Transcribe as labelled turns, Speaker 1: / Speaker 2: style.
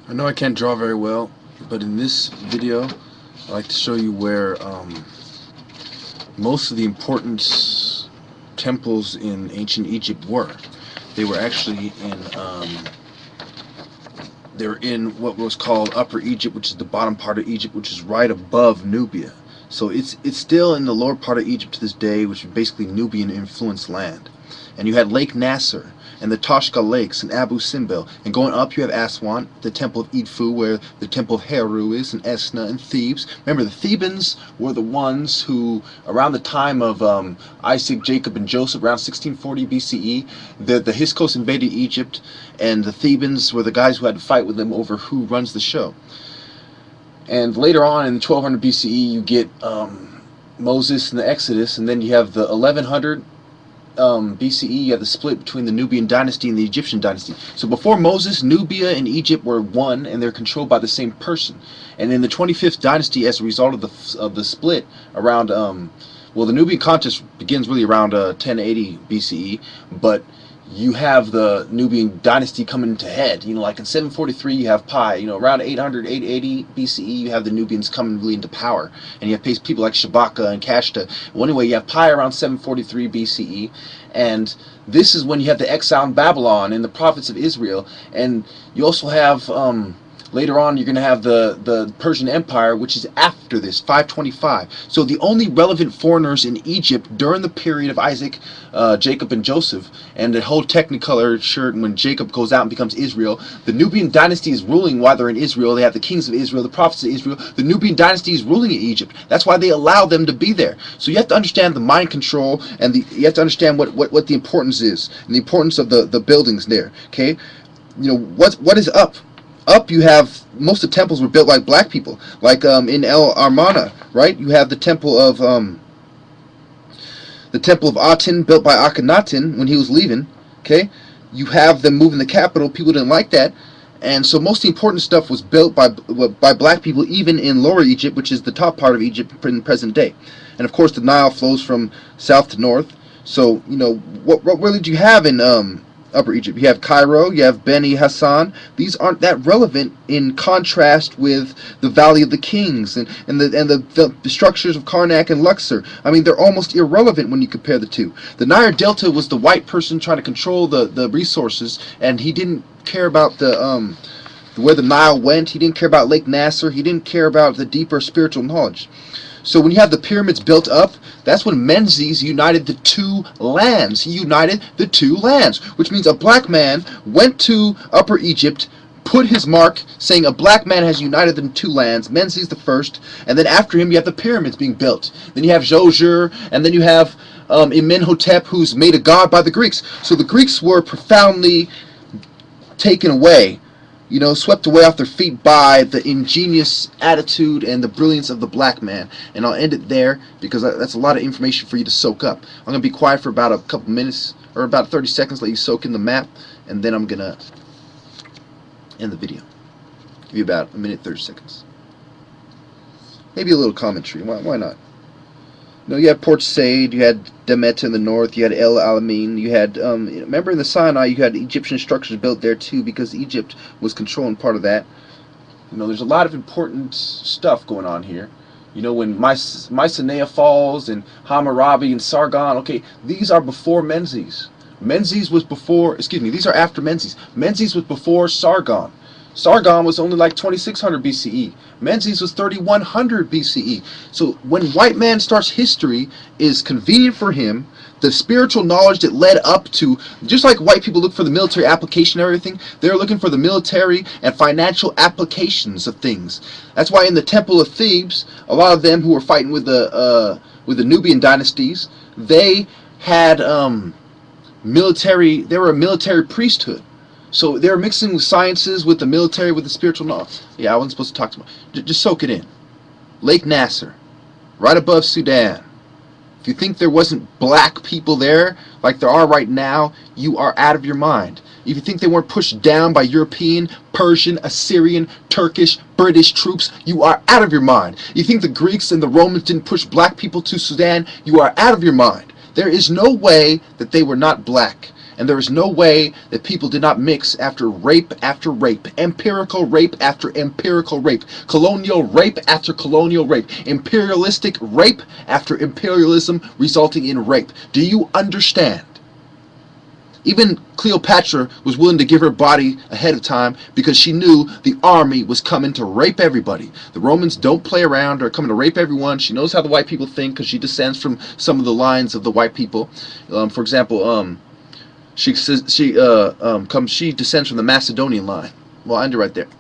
Speaker 1: I know I can't draw very well, but in this video, I'd like to show you where most of the important temples in ancient Egypt were. They were actually in what was called Upper Egypt, which is the bottom part of Egypt, which is right above Nubia. So it's still in the lower part of Egypt to this day, which is basically Nubian influenced land. And you had Lake Nasser and the Toshka Lakes and Abu Simbel, and going up you have Aswan, the temple of Edfu, where the temple of Heru is, and Esna and Thebes. Remember, the Thebans were the ones who, around the time of Isaac, Jacob, and Joseph, around 1640 BCE, the Hyksos invaded Egypt, and the Thebans were the guys who had to fight with them over who runs the show. And later on in 1200 BCE, you get Moses and the Exodus, and then you have the 1100 BCE, you have the split between the Nubian dynasty and the Egyptian dynasty. So before Moses, Nubia and Egypt were one, and they're controlled by the same person. And in the 25th dynasty, as a result of the split around, well, the Nubian contest begins really around 1080 BCE, but you have the Nubian dynasty coming to head. You know, like in 743 you have Pi. You know, around 800, 880 BCE you have the Nubians coming really into power, and you have people like Shabaka and Kashta. Well, anyway, you have Pi around 743 BCE, and this is when you have the exile in Babylon and the prophets of Israel, and you also have later on, you're going to have the Persian Empire, which is after this, 525. So the only relevant foreigners in Egypt during the period of Isaac, Jacob, and Joseph, and the whole Technicolor shirt when Jacob goes out and becomes Israel, the Nubian dynasty is ruling while they're in Israel. They have the kings of Israel, the prophets of Israel. The Nubian dynasty is ruling in Egypt. That's why they allow them to be there. So you have to understand the mind control, and you have to understand what the importance is, and the importance of the buildings there. Okay, you know what is up. Up you have most of the temples were built like black people, like in El Armana, right? You have the temple of Aten, built by Akhenaten when he was leaving. Okay, you have them moving the capital. People didn't like that, and so most of the important stuff was built by black people, even in Lower Egypt, which is the top part of Egypt in present day. And of course, the Nile flows from south to north. So you know what really did you have in Upper Egypt? You have Cairo, you have Beni Hassan. These aren't that relevant in contrast with the Valley of the Kings and the structures of Karnak and Luxor. I mean, they're almost irrelevant when you compare the two. The Nile Delta was the white person trying to control the resources, and he didn't care about where the Nile went. He didn't care about Lake Nasser. He didn't care about the deeper spiritual knowledge. So when you have the pyramids built up, that's when Menzies united the two lands. He united the two lands, which means a black man went to Upper Egypt, put his mark, saying a black man has united the two lands. Menzies the first, and then after him you have the pyramids being built. Then you have Djoser, and then you have Imhotep, who's made a god by the Greeks. So the Greeks were profoundly taken away, you know, swept away off their feet by the ingenious attitude and the brilliance of the black man. And I'll end it there because that's a lot of information for you to soak up. I'm going to be quiet for about a couple minutes, or about 30 seconds, let you soak in the map, and then I'm going to end the video. Give you about a minute, 30 seconds. Maybe a little commentary. Why not? You know, you had Port Said, you had Damietta in the north, you had El Alamein, you had, remember in the Sinai, you had Egyptian structures built there too, because Egypt was controlling part of that. You know, there's a lot of important stuff going on here. You know, when Mycenae falls, and Hammurabi and Sargon, okay, these are before Menzies. Menzies was before, excuse me, these are after Menzies. Menzies was before Sargon. Sargon was only like 2600 BCE. Menzies was 3100 BCE. So when white man starts history, is convenient for him. The spiritual knowledge that led up to, just like white people look for the military application and everything, they're looking for the military and financial applications of things. That's why in the Temple of Thebes, a lot of them who were fighting with the Nubian dynasties, they had military. They were a military priesthood. So they're mixing sciences with the military, with the spiritual knowledge. Yeah, I wasn't supposed to talk too much. Just soak it in. Lake Nasser, right above Sudan. If you think there wasn't black people there, like there are right now, you are out of your mind. If you think they weren't pushed down by European, Persian, Assyrian, Turkish, British troops, you are out of your mind. You think the Greeks and the Romans didn't push black people to Sudan, you are out of your mind. There is no way that they were not black. And there is no way that people did not mix after rape, empirical rape after empirical rape, colonial rape after colonial rape, imperialistic rape after imperialism resulting in rape. Do you understand? Even Cleopatra was willing to give her body ahead of time because she knew the army was coming to rape everybody. The Romans don't play around. They're coming to rape everyone. She knows how the white people think because she descends from some of the lines of the white people. For example, she descends from the Macedonian line. Well, I'll end it right there.